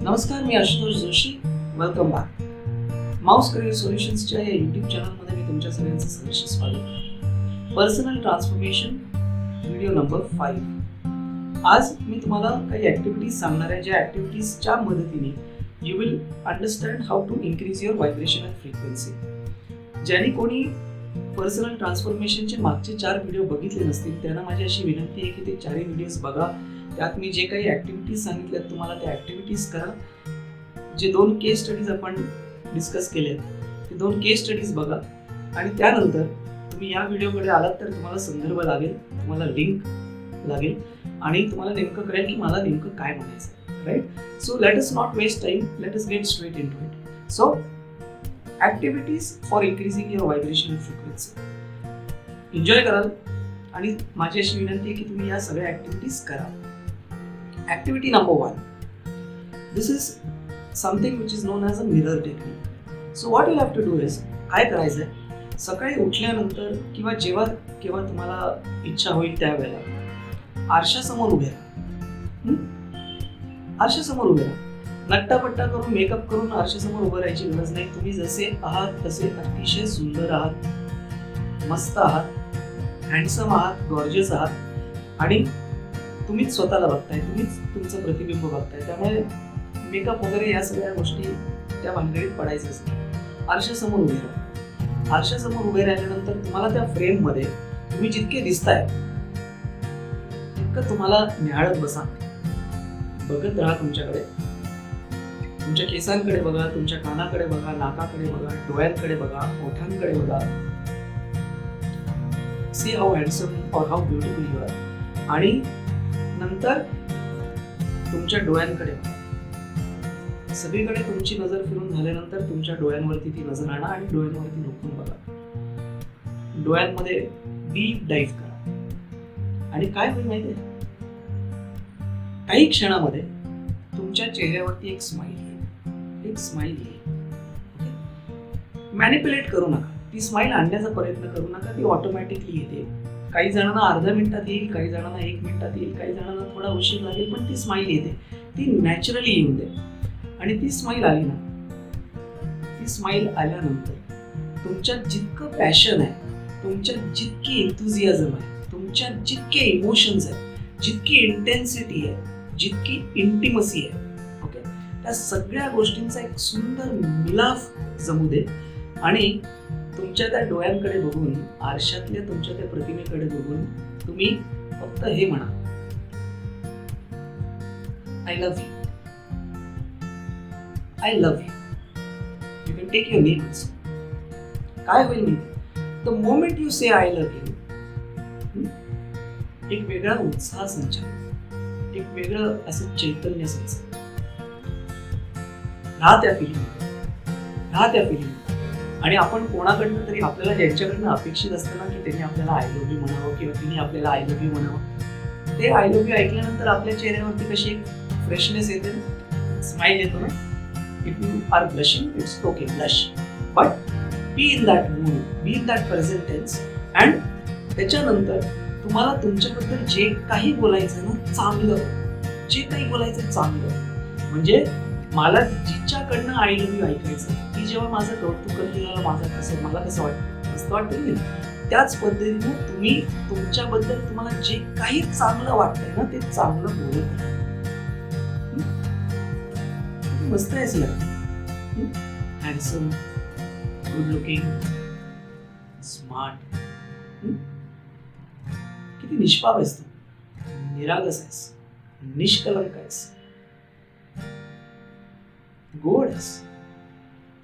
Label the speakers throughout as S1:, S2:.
S1: नमस्कार, मी Ashutosh Joshi. Welcome back. Mouse career सोल्युशन्सच्या या यूट्यूब चॅनलमध्ये मी तुमच्या सगळ्यांचं सहर्ष स्वागत. Personal transformation video number 5. आज मी तुम्हाला काही ॲक्टिव्हिटीज सांगणार आहे, ज्या ॲक्टिव्हिटीजच्या मदतीने you will understand how to increase your vibration and frequency. ज्यांनी कोणी पर्सनल ट्रान्सफॉर्मेशनचे मागचे 4 व्हिडिओ बघितले नसतील त्यांना माझी अशी विनंती आहे की ते 4 व्हिडिओज बघा. त्यात मी जे काही ॲक्टिव्हिटीज सांगितल्यात तुम्हाला त्या ॲक्टिव्हिटीज करा. जे 2 केस स्टडीज आपण डिस्कस केले आहेत ते 2 केस स्टडीज बघा आणि त्यानंतर तुम्ही या व्हिडिओकडे आलात तर तुम्हाला संदर्भ लागेल, तुम्हाला लिंक लागेल आणि तुम्हाला नेमकं कळेल की मला नेमकं काय म्हणायचं आहे. Right. So let us not waste time, let us get straight into it. So activities for increasing your vibration and frequency. Enjoy कराल आणि माझी अशी विनंती आहे की तुम्ही या सगळ्या ॲक्टिव्हिटीज करा. Activity number 1. This is something which is known as a mirror technique. So what you'll have to do is, काय करायचं आहे, सकाळी उठल्यानंतर किंवा जेव्हा तुम्हाला इच्छा होईल त्यावेळेला आरशासमोर उभे राहा. आरशासमोर उभे राहा. नट्टापट्टा करून मेकअप करून आरशासमोर उभं राहायची गरज नाही. तुम्ही जसे आहात तसे अतिशय सुंदर आहात, मस्त आहात, हँडसम आहात, गॉर्जियस आहात आणि तुम्हीच स्वतःला बघताय, तुम्हीच तुमचं प्रतिबिंब बघताय. त्यामुळे मेकअप वगैरे या सगळ्या गोष्टी त्या भानगडीत पडायचं असतं. आरशासमोर उभे राहा. आरशासमोर उभे राहिल्यानंतर तुम्हाला त्या फ्रेममध्ये तुम्ही जितके दिसताय तितकं तुम्हाला निहाळत बसा. बघत राहा तुमच्याकडे. तुमच्या केसांकडे बघा, तुमच्या कानाकडे बघा, नाकाकडे बघा, डोळ्यांकडे बघा, ओठांकडे बघा. सी हाऊ हँडसम और हाऊ ब्युटिफुल यू आर. आणि नंतर तुमच्या डोळ्यांकडे बघा. सगळीकडे तुमची नजर फिरून झाल्यानंतर तुमच्या डोळ्यांवरती ती नजर आणा आणि डोळ्यांवरती रोखून बघा. डोळ्यांमध्ये डीप डाईव्ह करा. आणि काय होईल माहिती आहे, काही क्षणामध्ये तुमच्या चेहऱ्यावरती एक स्माईल येईल. एक स्माईल येईल. मॅनिप्युलेट करू नका. ती स्माईल आणण्याचा प्रयत्न करू नका. ती ऑटोमॅटिकली येते. काही जणांना अर्ध्या मिनिटात येईल, काही जणांना 1 मिनिटात येईल, काही जणांना थोडा उशीर लागेल, पण ती स्माईल येते. ती नॅचरली येऊन दे. आणि ती स्माईल आली ना, ती स्माईल आल्यानंतर तुमच्यात जितकं पॅशन आहे, तुमच्यात जितकी एन्थुझियाझम आहे, तुमच्यात जितके इमोशन्स आहेत, जितकी इंटेन्सिटी आहे, जितकी इंटिमसी आहे, ओके, त्या सगळ्या गोष्टींचा एक सुंदर मिलाफ जमू दे. आणि तुमच्या त्या डोळ्यांकडे बघून, आरशातल्या तुमच्या त्या प्रतिमेकडे बघून तुम्ही फक्त हे म्हणा, I love you. I love you. You can take your name also. काय होईल माहिती, the moment you say I love you, एक वेगळा उत्साह संचार, एक वेगळं असं चैतन्य संचार. राहा त्या फिलिंग. आणि आपण कोणाकडनं तरी, आपल्याला ज्यांच्याकडनं अपेक्षित असतं ना की त्यांनी आपल्याला आय लव्ह यू म्हणावं किंवा तिने आपल्याला आय लव्ह यू म्हणावं, ते आय लव्ह यू ऐकल्यानंतर आपल्या चेहऱ्यावरती कशी एक फ्रेशनेस येते, स्माईल येतो ना. If you are blushing, it's okay, blush, but be in that mood, be in that present tense. And त्याच्यानंतर तुम्हाला तुमच्याबद्दल जे काही बोलायचं ना, चांगलं, जे काही बोलायचं चांगलं. म्हणजे मला जिच्याकडनं आय लव्ह यू ऐकायचं, ती जेव्हा माझं कौतुक करते मला कसं वाटतं, मस्त वाटतं नाही. त्याच पद्धतीने तुम्ही तुमच्याबद्दल तुम्हाला जे काही चांगलं वाटतंय ना, ते चांगलं बोलत राहा. मस्त आहेस यार, हँडसम, गुड लुकिंग, स्मार्ट. किती निष्पाप आहेस तू, निरागस आहेस, निष्कलंक आहेस, गोड आहेस.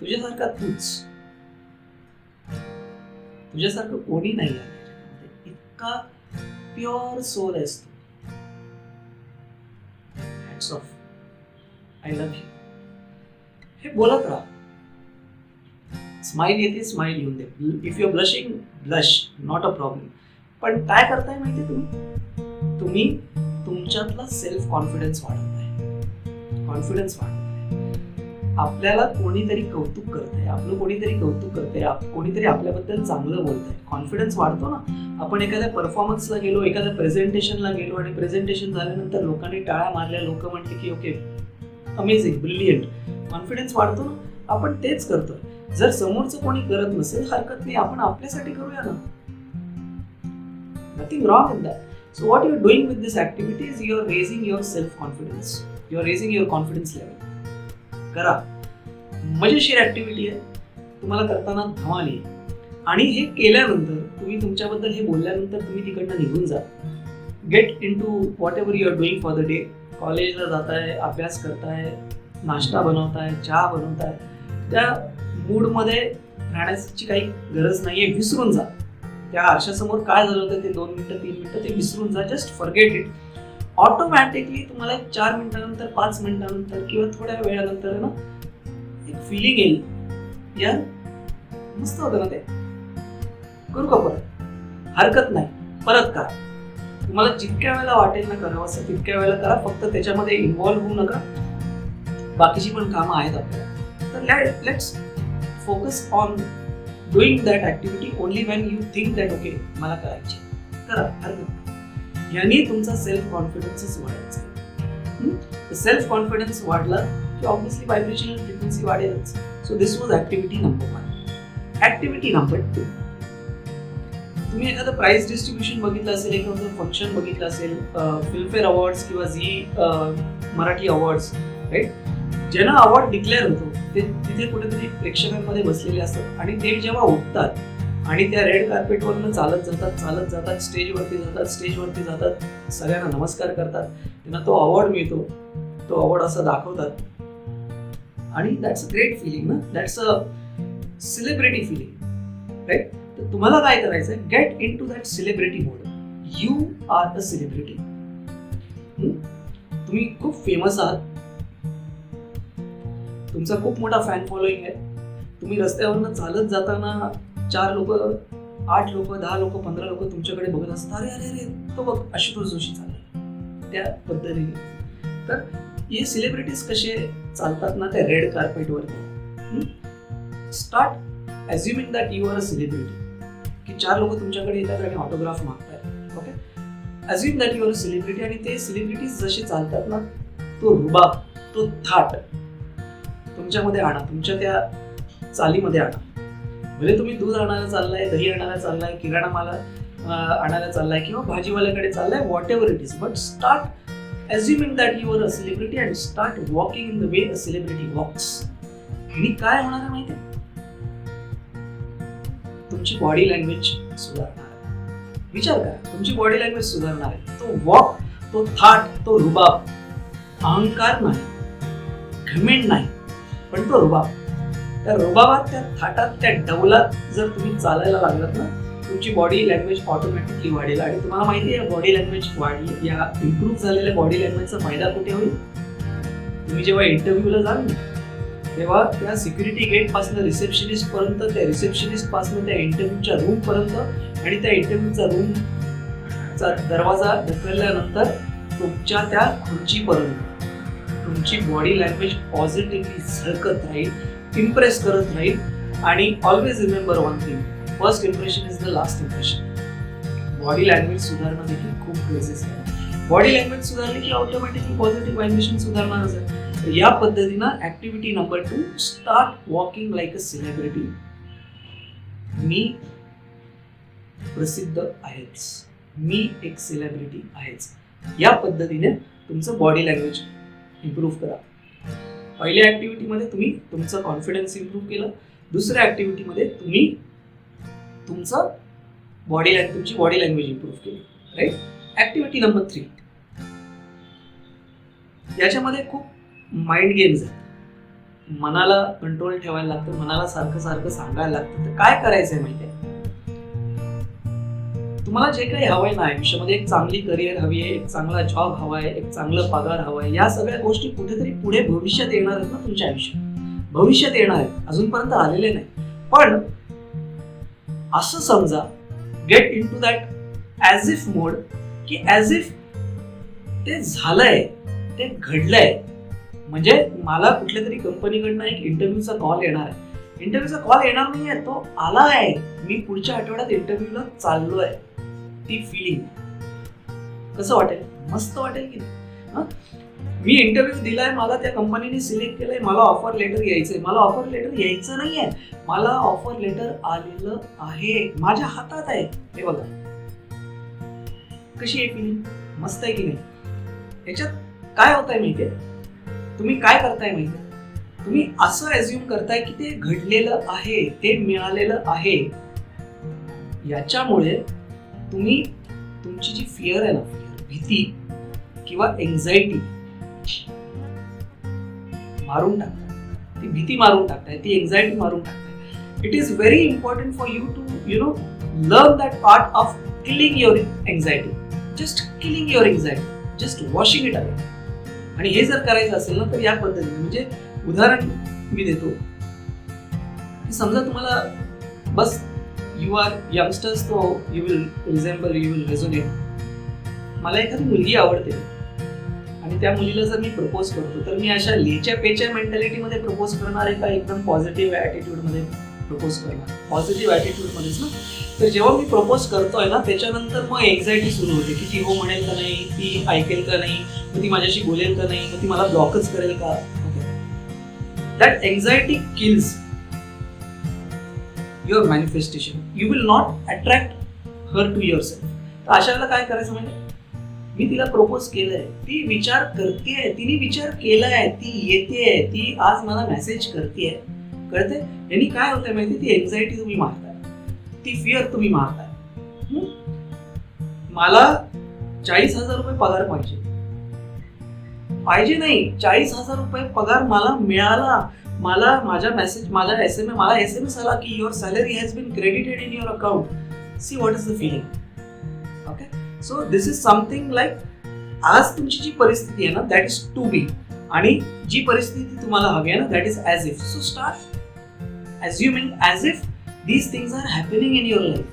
S1: तुझ्यासारखा तूच, तुझ्यासारखं कोणी नाही आहे. इतका प्युअर सोल आहेस तू. Hats off. I love you. हे बोलत राहा. स्माईल येते, स्माईल येऊन दे. If you are blushing, blush, not a problem. पण काय करताय माहिती तुम्ही तुमच्यातला सेल्फ कॉन्फिडन्स वाढवताय. कॉन्फिडन्स वाढवताय. आपल्याला कोणीतरी कौतुक करतंय, आपलं कोणीतरी कौतुक करतंय, कोणीतरी आपल्याबद्दल चांगलं बोलतंय. कॉन्फिडन्स वाढतो ना. आपण एखाद्या परफॉर्मन्सला गेलो, एखाद्या प्रेझेंटेशनला गेलो आणि प्रेझेंटेशन झाल्यानंतर लोकांनी टाळ्या मारल्या, लोक म्हटले की ओके अमेझिंग, ब्रिलियंट. कॉन्फिडन्स वाढतो ना, आपण तेच करतोय. जर समोरचं कोणी करत नसेल, हरकत नाही, आपण आपल्यासाठी करूया ना. Nothing wrong in that. So what you're doing with this activity is you're raising your self-confidence. You're raising your confidence level. करा. मजेशीर ऍक्टिव्हिटी आहे, तुम्हाला करताना धमाल येईल. आणि हे केल्यानंतर तुम्ही तुमच्याबद्दल हे बोलल्यानंतर तुम्ही तिकडनं निघून जा. Get into whatever you are doing for the day. कॉलेजला जाताय, अभ्यास करताय, नाश्ता बनवताय, चहा बनवताय, त्या मूडमध्ये राहण्याची काही गरज नाहीये. विसरून जा. त्या आरशासमोर काय झालं होतं ते 2 मिनिटं 3 मिनिटं ते विसरून जा. Just forget it. ऑटोमॅटिकली तुम्हाला 4 मिनिटानंतर 5 मिनिटानंतर किंवा थोड्या वेळानंतर ना एक फिलिंग येईल, यार मस्त होतं ना ते, करू का परत? हरकत नाही, परत करा. तुम्हाला जितक्या वेळेला वाटेल ना करावं असं तितक्या वेळेला करा. फक्त त्याच्यामध्ये इन्व्हॉल्व्ह होऊ नका. बाकीची पण कामं आहेत आपल्याला. तर let's focus on doing that activity only when you think that okay मला करायची. करा, हरकत नाही. याने तुमचा सेल्फ कॉन्फिडन्सच वाढायचा. सेल्फ कॉन्फिडन्स वाढला की ऑब्व्हियसली व्हायब्रेशनल फ्रिक्वेन्सी वाढेलच. So this was activity number 1. Activity number 2, तुम्ही एखादं प्राइज डिस्ट्रीब्युशन बघितलं असेल, एखादं फंक्शन बघितलं असेल, फिल्मफेअर अवॉर्ड्स किंवा झी मराठी अवॉर्ड्स, राईट, ज्यांना अवॉर्ड डिक्लेअर होतो ते तिथे कुठेतरी प्रेक्षकांमध्ये बसलेले असतात. आणि ते जेव्हा उठतात आणि त्या रेड कार्पेटवरनं चालत जातात, स्टेजवरती जातात, सगळ्यांना नमस्कार करतात, त्यांना तो अवॉर्ड मिळतो, तो अवॉर्ड असं दाखवतात. आणि दॅट्स अ ग्रेट फिलिंग ना, that's a celebrity feeling, right. तर तुम्हाला काय करायचंय, get into that celebrity mode. You are a celebrity. तुम्ही खूप फेमस आहात, तुमचा खूप मोठा फॅन फॉलोईंग आहे. तुम्ही रस्त्यावरनं चालत जाताना 4 लोक, 8 लोक, 10 लोक, 15 लोक तुमच्याकडे बघत असतात, अरे अरे अरे तो बघ आशुतोष जोशी चालला, त्या पद्धतीने. तर हे सेलिब्रिटीज कसे चालतात ना त्या रेड कार्पेटवरती. Start assuming that you are a celebrity, की 4 लोक तुमच्याकडे येतात आणि ऑटोग्राफ मागतायत. Okay, assume that you are a celebrity. आणि ते सेलिब्रिटीज जसे चालतात ना, तो रुबाब, तो थाट तुमच्यामध्ये आणा, तुमच्या त्या चालीमध्ये आणा. भले तुम्ही दूध आणायला चाललाय, दही आणायला चाललाय, किराणा माल आणायला चाललाय किंवा भाजीवाल्याकडे चाललाय, whatever it is, but start assuming that you are a celebrity and start walking in the way a celebrity walks. आणि काय होणार आहे माहिती आहे, तुमची बॉडी लँग्वेज सुधारणार आहे. विचार करा, तुमची बॉडी लँग्वेज सुधारणार आहे. तो वॉक, तो थाट, तो रुबाब, अहंकार नाही, घमेंड नाही, पण तो रुबाब. त्या रुबाबात, त्या थाटात, त्या डौलात जर तुम्ही चालायला लागलात ना, तुमची बॉडी लँग्वेज ऑटोमॅटिकली वाढेल. आणि तुम्हाला माहिती आहे, बॉडी लँग्वेज वाढली, या इम्प्रूव्ह झालेल्या बॉडी लँग्वेजचा फायदा कुठे होईल? तुम्ही जेव्हा इंटरव्ह्यूला जाल ना, तेव्हा त्या सिक्युरिटी गेट पासून रिसेप्शनिस्ट पर्यंत, त्या रिसेप्शनिस्ट पासून त्या इंटरव्ह्यूच्या रूम पर्यंत, आणि त्या इंटरव्ह्यूचा रूमचा दरवाजा ढकलल्यानंतर तुमच्या त्या खुर्चीपर्यंत तुमची बॉडी लँग्वेज पॉझिटिव्हली झळकत राहील, इम्प्रेस करत राहील. आणि always remember one thing, first impression is the last impression. Body language सुधारणं देखील खूप गरजेचं आहे. बॉडी लँग्वेज सुधारली की ऑटोमॅटिकली पॉझिटिव्ह व्हायब्रेशन सुधारणारच आहे. या पद्धतीनं activity number 2, start walking like a celebrity. मी प्रसिद्ध आहेच, मी एक सेलिब्रिटी आहेच. या पद्धतीने तुमचं बॉडी लँग्वेज इम्प्रूव्ह करा. पहिल्या ऍक्टिव्हिटीमध्ये तुम्ही तुमचं कॉन्फिडन्स इम्प्रूव्ह केलं, दुसऱ्या ऍक्टिव्हिटीमध्ये तुम्ही तुमची बॉडी लँग्वेज इम्प्रूव्ह केली, राईट. ऍक्टिव्हिटी नंबर 3, याच्यामध्ये खूप माइंड गेम्स आहेत. मनाला कंट्रोल ठेवायला लागतं, मनाला सारखं सारखं सांगायला लागतं. तर काय करायचंय माहितीये, तुम्हाला जे काही हवंय ना आयुष्यामध्ये, एक चांगली करिअर हवी आहे, एक चांगला जॉब हवाय, एक चांगलं पगार हवाय, या सगळ्या गोष्टी कुठेतरी पुढे भविष्यात येणार आहेत ना तुमच्या आयुष्यात, भविष्यात येणार आहेत, अजूनपर्यंत आलेले नाही. पण असं समजा, get into that as if mode, की ॲज इफ ते झालंय, ते घडलंय. म्हणजे मला कुठल्या तरी कंपनीकडनं एक इंटरव्ह्यूचा कॉल येणार आहे. इंटरव्ह्यूचा कॉल येणार नाहीये, तो आलाय, मी पुढच्या आठवड्यात इंटरव्ह्यूला चाललोय. ती फिलिंग कसं वाटेल? मस्त वाटेल की नाही? मी इंटरव्ह्यू दिलाय, मला त्या कंपनीने सिलेक्ट केलंय, मला ऑफर लेटर यायचंय. मला ऑफर लेटर यायचं नाहीये, मला ऑफर लेटर आलेलं आहे, माझ्या हातात आहे. हे बघा कशी आहे फिलिंग, मस्त आहे की नाही? याच्यात काय होत आहे माहितीये, तुम्ही काय करताय माहितीये, तुम्ही असं अज्युम करताय की ते घडलेलं आहे, ते मिळालेलं आहे. याच्यामुळे तुम्ही तुमची जी फिअर आहे ना, भीती किंवा एन्झायटी मारून टाकताय, ती भीती मारून टाकताय, ती एन्झायटी मारून टाकताय. It is very important for you to learn that part of killing your anxiety. Just killing your anxiety, just washing it away. आणि हे जर करायचं असेल ना तर या पद्धतीने, म्हणजे उदाहरण मी देतो की समजा तुम्हाला बस यू आर यंगस्टर्स, तो you will रिझेंबल, you will resonate. मला एखादी मुलगी आवडते आणि त्या मुलीला जर मी प्रपोज करतो तर मी अशा लेच्या पेच्या मेंटॅलिटीमध्ये प्रपोज करणार आहे का एकदम पॉझिटिव्ह ॲटिट्यूडमध्ये प्रपोज करणार? पॉझिटिव्ह ॲटिट्यूडमध्येच ना. तर जेव्हा मी प्रपोज करतोय ना त्याच्यानंतर मग एन्झायटी सुरू होते की ती हो म्हणेल का नाही, ती ऐकेल का नाही, मग ती माझ्याशी बोलेल का नाही, मग ती मला ब्लॉकच करेल का. That anxiety kills your manifestation. You will not attract her to yourself. तर अशा वेळेला काय करायचं, म्हणजे मी तिला प्रपोज केलंय, ती विचार करतेय, तिने विचार केलाय, ती येतेय, ती आज मला मेसेज करतेय, कळते. यांनी काय होतंय माहिती, ती एन्झायटी तुम्ही मारताय, ती फिअर तुम्ही मारताय. मला 40,000 रुपये पगार पाहिजे नाही, 40,000 रुपये पगार मला मिळाला, मला माझ्या SMS आला की your salary has been credited in your account. See what is the feeling. Okay, so this is something like, आज तुमची जी परिस्थिती आहे ना दॅट इज टू बी, आणि जी परिस्थिती तुम्हाला हवी आहे ना that is as if. So start assuming as if these things are happening in your life.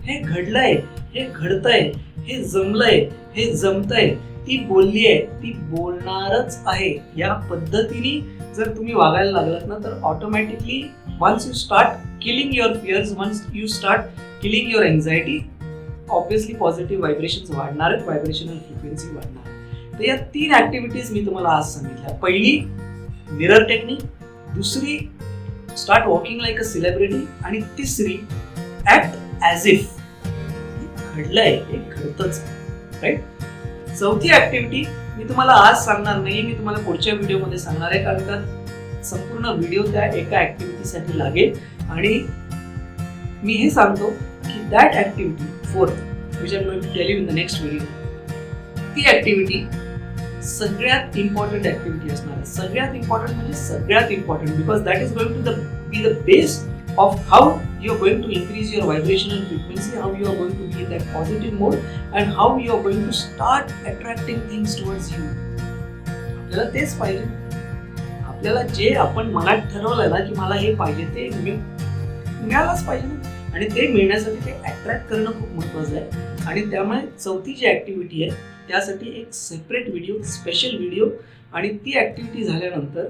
S1: हे घडलंय, हे घडतंय, हे जमलंय, हे जमतंय, ती बोलली आहे, ती बोलणारच आहे. या पद्धतीने जर तुम्ही वागायला लागलात ना तर automatically once you start killing your fears, once you start killing your anxiety, obviously positive vibrations वाढणार आहेत, vibrational frequency वाढणार. तर या 3 ऍक्टिव्हिटीज मी तुम्हाला आज सांगितल्या. पहिली मिरर टेक्निक, दुसरी start walking like a celebrity, आणि तिसरी ऍक्ट ॲज इफ. घडलंय, हे घडतंच, राईट. चौथी ऍक्टिव्हिटी मी तुम्हाला आज सांगणार नाही, मी तुम्हाला पुढच्या व्हिडिओमध्ये सांगणार आहे, कारण का संपूर्ण व्हिडिओ त्या एका ऍक्टिव्हिटीसाठी लागेल. आणि मी हे सांगतो की that activity fourth which I am going to tell you in the next video, ती ऍक्टिव्हिटी सगळ्यात इम्पॉर्टंट ऍक्टिव्हिटी असणार आहे. सगळ्यात इम्पॉर्टंट म्हणजे सगळ्यात important, because that is going to be the base of how you are going to increase your vibrational frequency, how you are going to be in that positive mode, and how you are going to start attracting things towards you. आपल्याला तेच पाहिजे. आपल्याला जे आपण मनात ठरवलंय ना की मला हे पाहिजे ते मिळालंच पाहिजे ना, आणि ते मिळण्यासाठी ते अट्रॅक्ट करणं खूप महत्त्वाचं आहे. आणि त्यामुळे चौथी जी ऍक्टिव्हिटी आहे त्यासाठी एक सेपरेट व्हिडिओ, स्पेशल व्हिडिओ, आणि ती ऍक्टिव्हिटी झाल्यानंतर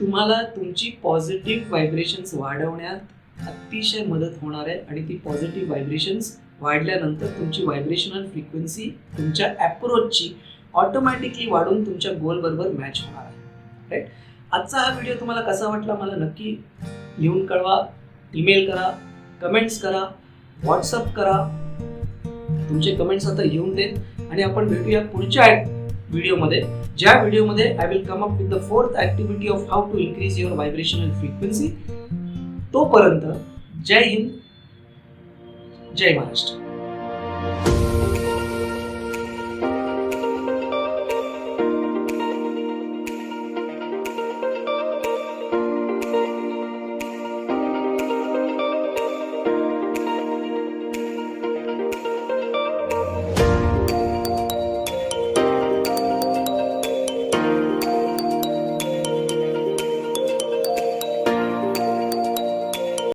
S1: तुम्हाला तुमची पॉझिटिव्ह व्हायब्रेशन्स वाढवण्यात अतिशय मदत होणार आहे. आणि ती पॉझिटिव्ह व्हायब्रेशन्स वाढल्यानंतर तुमची व्हायब्रेशनल फ्रिक्वेन्सी तुमच्या अप्रोचची ऑटोमॅटिकली वाढून तुमच्या गोलबरोबर मॅच होणार आहे, राईट. आजचा हा व्हिडिओ तुम्हाला कसा वाटला मला नक्की लिहून कळवा, ईमेल करा, कमेंट्स करा, व्हॉट्सअप करा. तुमचे कमेंट्स आता येऊन देत, आणि आपण भेटूया पुढच्या व्हिडिओमध्ये, ज्या व्हिडिओमध्ये I will come up with the fourth activity of how to increase your vibrational frequency. तोपर्यंत जय हिंद, जय महाराष्ट्र.